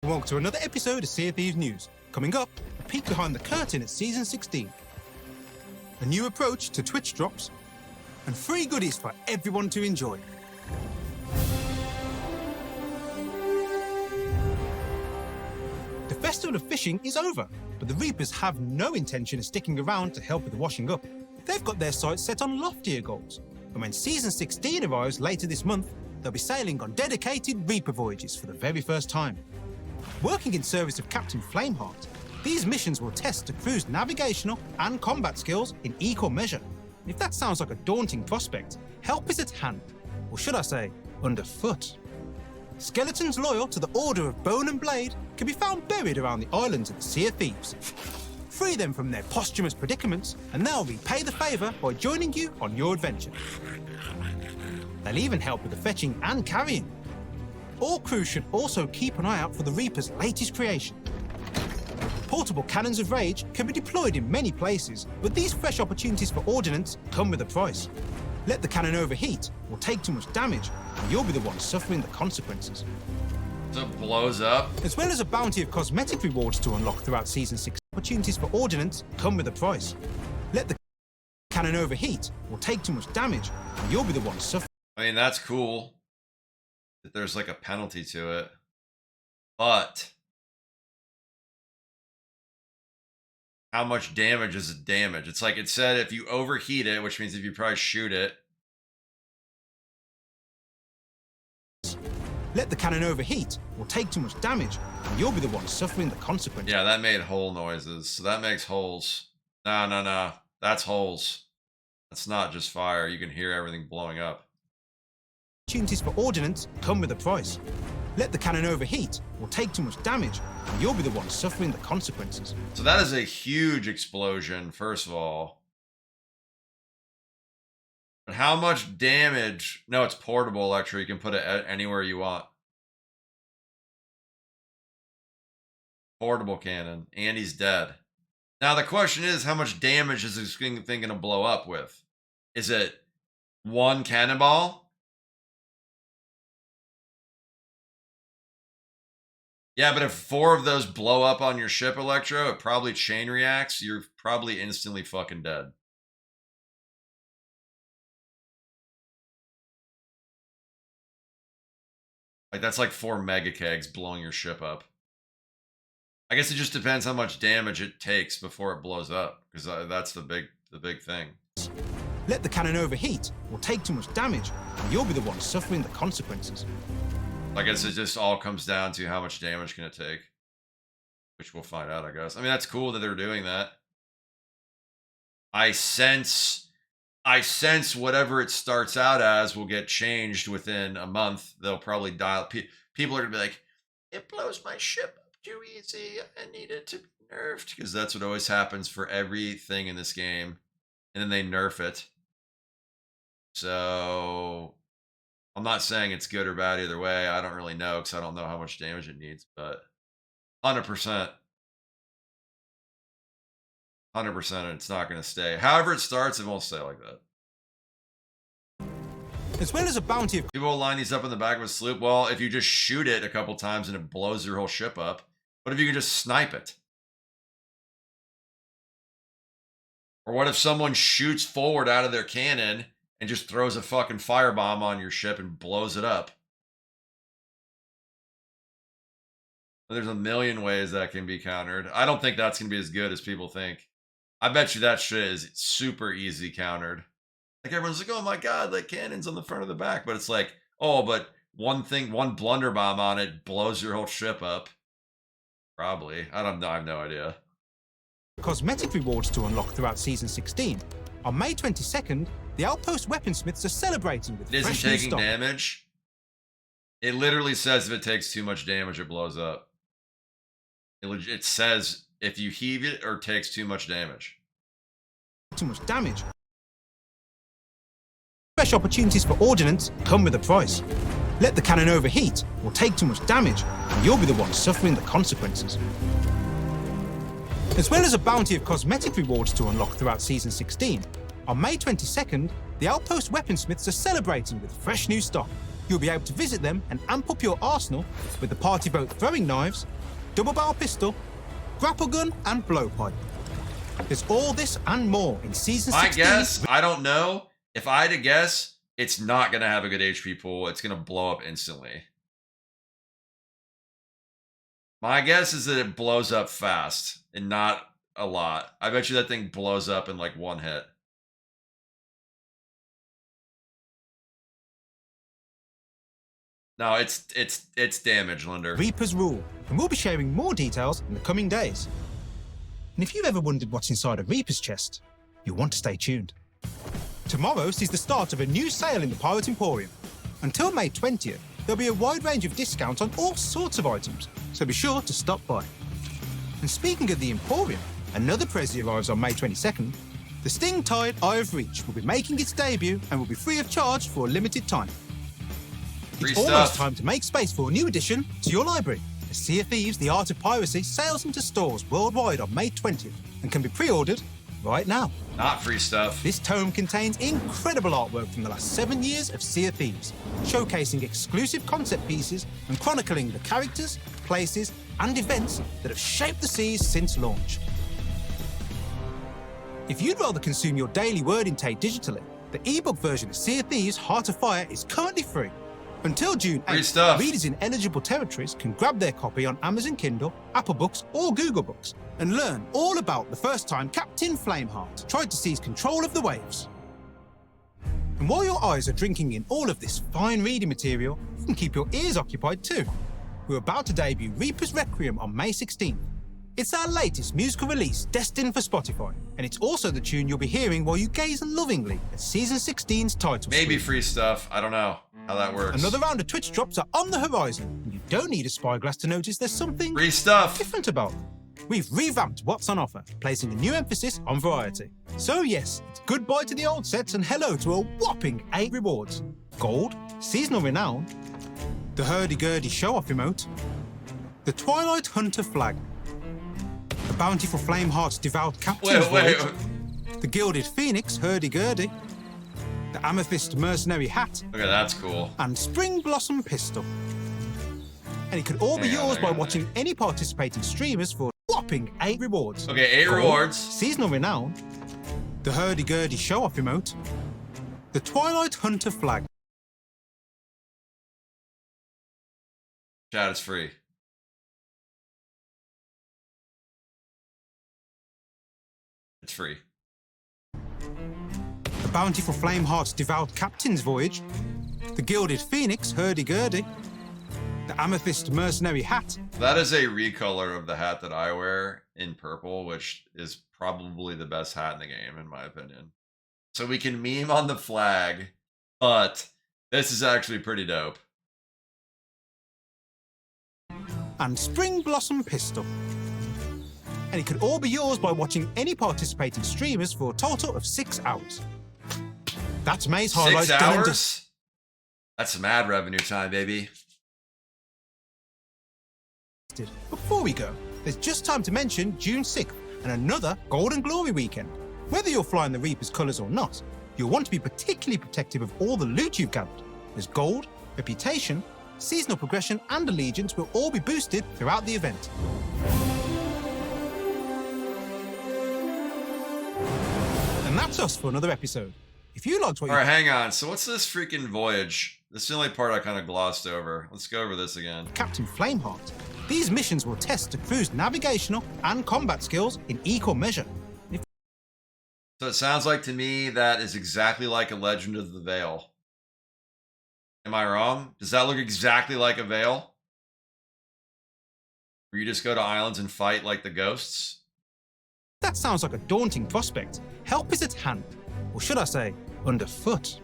Welcome to another episode of Sea of Thieves News. Coming up, a peek behind the curtain at Season 16. A new approach to Twitch drops, and free goodies for everyone to enjoy. The Festival of Fishing is over, but the Reapers have no intention of sticking around to help with the washing up. They've got their sights set on loftier goals, and when Season 16 arrives later this month, they'll be sailing on dedicated Reaper voyages for the very first time. Working in service of Captain Flameheart, these missions will test the crew's navigational and combat skills in equal measure. And if that sounds like a daunting prospect, help is at hand, or should I say, underfoot. Skeletons loyal to the Order of Bone and Blade can be found buried around the islands of the Sea of Thieves. Free them from their posthumous predicaments, and they'll repay the favour by joining you on your adventure. They'll even help with the fetching and carrying. All crew should also keep an eye out for the Reaper's latest creation. Portable cannons of rage can be deployed in many places, but these fresh opportunities for ordnance come with a price. Let the cannon overheat or take too much damage, and you'll be the one suffering the consequences. So it blows up? As well as a bounty of cosmetic rewards to unlock throughout Season 6, opportunities for ordnance come with a price. Let the cannon overheat or take too much damage, and you'll be the one suffering. I mean, that's cool that there's like a penalty to it, but how much damage is it damage? It's like it said if you overheat it, which means if you probably shoot it. Let the cannon overheat or take too much damage, and you'll be the one suffering the consequences. Yeah, that made hole noises. So that makes holes. No. That's holes. That's not just fire. You can hear everything blowing up. Opportunities for ordnance come with a price. Let the cannon overheat or take too much damage, and you'll be the one suffering the consequences. So that is a huge explosion, first of all. But how much damage? No, it's portable electric. You can put it anywhere you want. Portable cannon. And he's dead. Now the question is, how much damage is this thing going to blow up with? Is it one cannonball? Yeah, but if 4 of those blow up on your ship, Electro, it probably chain reacts. You're probably instantly fucking dead. Like, that's like 4 mega kegs blowing your ship up. I guess it just depends how much damage it takes before it blows up, because that's the big thing. Let the cannon overheat or take too much damage, and you'll be the one suffering the consequences. I guess it just all comes down to how much damage can it take, which we'll find out, I guess. I mean, that's cool that they're doing that. I sense whatever it starts out as will get changed within a month. They'll probably dial. People are gonna be like, "It blows my ship up too easy. I need it to be nerfed," because that's what always happens for everything in this game, and then they nerf it. So I'm not saying it's good or bad either way. I don't really know because I don't know how much damage it needs, but 100%. 100% it's not going to stay. However it starts, it won't stay like that. As well as a bounty of... People will line these up in the back of a sloop. Well, if you just shoot it a couple times and it blows your whole ship up, what if you can just snipe it? Or what if someone shoots forward out of their cannon and just throws a fucking firebomb on your ship and blows it up? There's a million ways that can be countered. I don't think that's going to be as good as people think. I bet you that shit is super easy countered. Like, everyone's like, oh my god, like cannons on the front of the back. But it's like, oh, but one blunder bomb on it blows your whole ship up. Probably. I have no idea. Cosmetic rewards to unlock throughout Season 16. On May 22nd, the Outpost Weaponsmiths are celebrating with It isn't fresh new taking stock. damage. It literally says if it takes too much damage, it blows up. It says if you heave it or takes too much damage. Too much damage. Fresh opportunities for ordnance come with a price. Let the cannon overheat or take too much damage, and you'll be the one suffering the consequences. As well as a bounty of cosmetic rewards to unlock throughout Season 16, on May 22nd, the Outpost Weaponsmiths are celebrating with fresh new stock. You'll be able to visit them and amp up your arsenal with the party boat throwing knives, double barrel pistol, grapple gun, and blowpipe. There's all this and more in Season 16. My guess, I don't know. If I had to guess, it's not going to have a good HP pool. It's going to blow up instantly. My guess is that it blows up fast and not a lot. I bet you that thing blows up in like one hit. No, it's damage, Linder. Reaper's rule, and we'll be sharing more details in the coming days. And if you've ever wondered what's inside a Reaper's chest, you'll want to stay tuned. Tomorrow sees the start of a new sale in the Pirate Emporium. Until May 20th, there'll be a wide range of discounts on all sorts of items, so be sure to stop by. And speaking of the Emporium, another Prezi arrives on May 22nd. The Sting Tide Eye of Reach will be making its debut and will be free of charge for a limited time. It's almost time to make space for a new addition to your library. As Sea of Thieves, The Art of Piracy sails into stores worldwide on May 20th and can be pre-ordered right now. Not free stuff. This tome contains incredible artwork from the last 7 years of Sea of Thieves, showcasing exclusive concept pieces and chronicling the characters, places, and events that have shaped the seas since launch. If you'd rather consume your daily word intake digitally, the ebook version of Sea of Thieves Heart of Fire is currently free. Until June 8th, readers in eligible territories can grab their copy on Amazon Kindle, Apple Books, or Google Books and learn all about the first time Captain Flameheart tried to seize control of the waves. And while your eyes are drinking in all of this fine reading material, you can keep your ears occupied too. We're about to debut Reaper's Requiem on May 16th. It's our latest musical release destined for Spotify, and it's also the tune you'll be hearing while you gaze lovingly at Season 16's title Maybe screen. free stuff. I don't know how that works. Another round of Twitch drops are on the horizon, and you don't need a spyglass to notice there's something Free stuff. different about them. We've revamped what's on offer, placing a new emphasis on variety. So yes, it's goodbye to the old sets and hello to a whopping 8 rewards. Gold, Seasonal Renown, the Hurdy-Gurdy Show-Off emote, the Twilight Hunter Flag, the Bountiful Flameheart's Devout Captain's Voyage, the Gilded Phoenix Hurdy-Gurdy, the Amethyst Mercenary Hat, Okay, that's cool. and Spring Blossom Pistol. And it could all be yours by watching any participating streamers for a whopping 8 rewards. Okay, 8 Gold, rewards. Seasonal Renown, the Hurdy-Gurdy Show-Off emote, the Twilight Hunter Flag. Chat is free. It's free. The Bountiful Flameheart's Devout Captain's Voyage, the Gilded Phoenix Hurdy-Gurdy, the Amethyst Mercenary Hat. That is a recolor of the hat that I wear in purple, which is probably the best hat in the game, in my opinion. So we can meme on the flag, but this is actually pretty dope. And Spring Blossom Pistol. And it could all be yours by watching any participating streamers for a total of 6 hours. That's May's highlights. 6 hours? That's some ad revenue time, baby. Before we go, there's just time to mention June 6th and another Golden Glory weekend. Whether you're flying the Reaper's colours or not, you'll want to be particularly protective of all the loot you've gathered, as gold, reputation, seasonal progression and allegiance will all be boosted throughout the event. And that's us for another episode. If you liked what Alright, hang on. So what's this freaking voyage? This is the only part I kind of glossed over. Let's go over this again. Captain Flameheart, these missions will test the crew's navigational and combat skills in equal measure. So it sounds like to me that is exactly like a Legend of the Veil. Am I wrong? Does that look exactly like a Veil? Where you just go to islands and fight like the ghosts? That sounds like a daunting prospect. Help is at hand, or should I say, underfoot.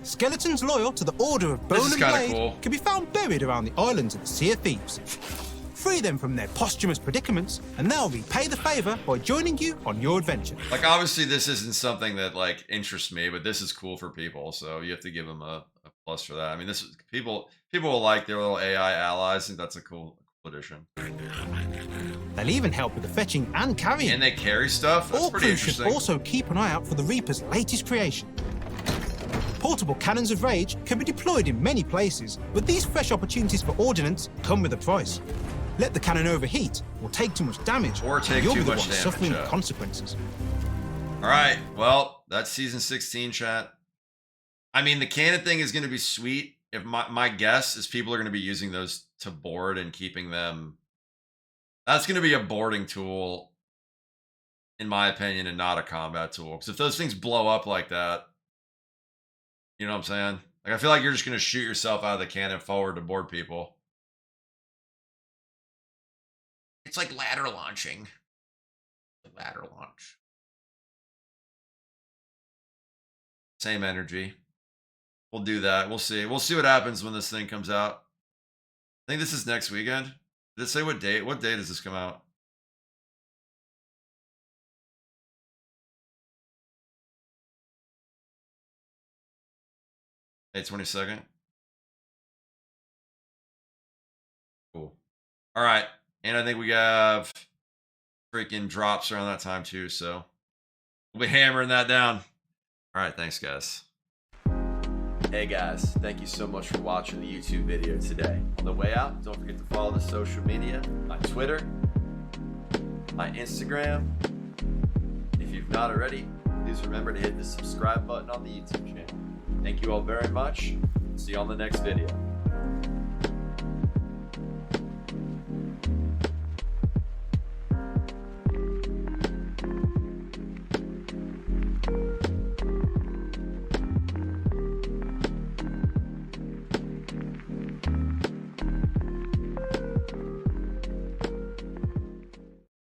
Skeletons loyal to the Order of Bone and Blade can be found buried around the islands of the Sea of Thieves. Free them from their posthumous predicaments, and they'll repay the favor by joining you on your adventure. Like, obviously, this isn't something that, like, interests me, but this is cool for people, so you have to give them a plus for that. I mean, this is, people will like their little AI allies. I think that's a cool addition. They'll even help with the fetching and carrying. And they carry stuff? That's all pretty crews should interesting. also keep an eye out for the Reaper's latest creation. Portable cannons of rage can be deployed in many places, but these fresh opportunities for ordnance come with a price. Let the cannon overheat or take too much damage, Or take you'll too be the much one damage, suffering yeah. the consequences. All right. Well, that's season 16, chat. I mean, the cannon thing is going to be sweet. If my guess is people are going to be using those to board and keeping them. That's going to be a boarding tool, in my opinion, and not a combat tool. Because if those things blow up like that, you know what I'm saying? Like, I feel like you're just going to shoot yourself out of the cannon forward to board people. It's like ladder launching. Ladder launch. Same energy. We'll do that. We'll see. We'll see what happens when this thing comes out. I think this is next weekend. Did it say what date? What day does this come out? May 22nd. Cool. All right. And I think we have freaking drops around that time too. So we'll be hammering that down. All right. Thanks, guys. Hey guys, thank you so much for watching the YouTube video today. On the way out, don't forget to follow the social media, my Twitter, my Instagram. If you've not already, please remember to hit the subscribe button on the YouTube channel. Thank you all very much. See you on the next video.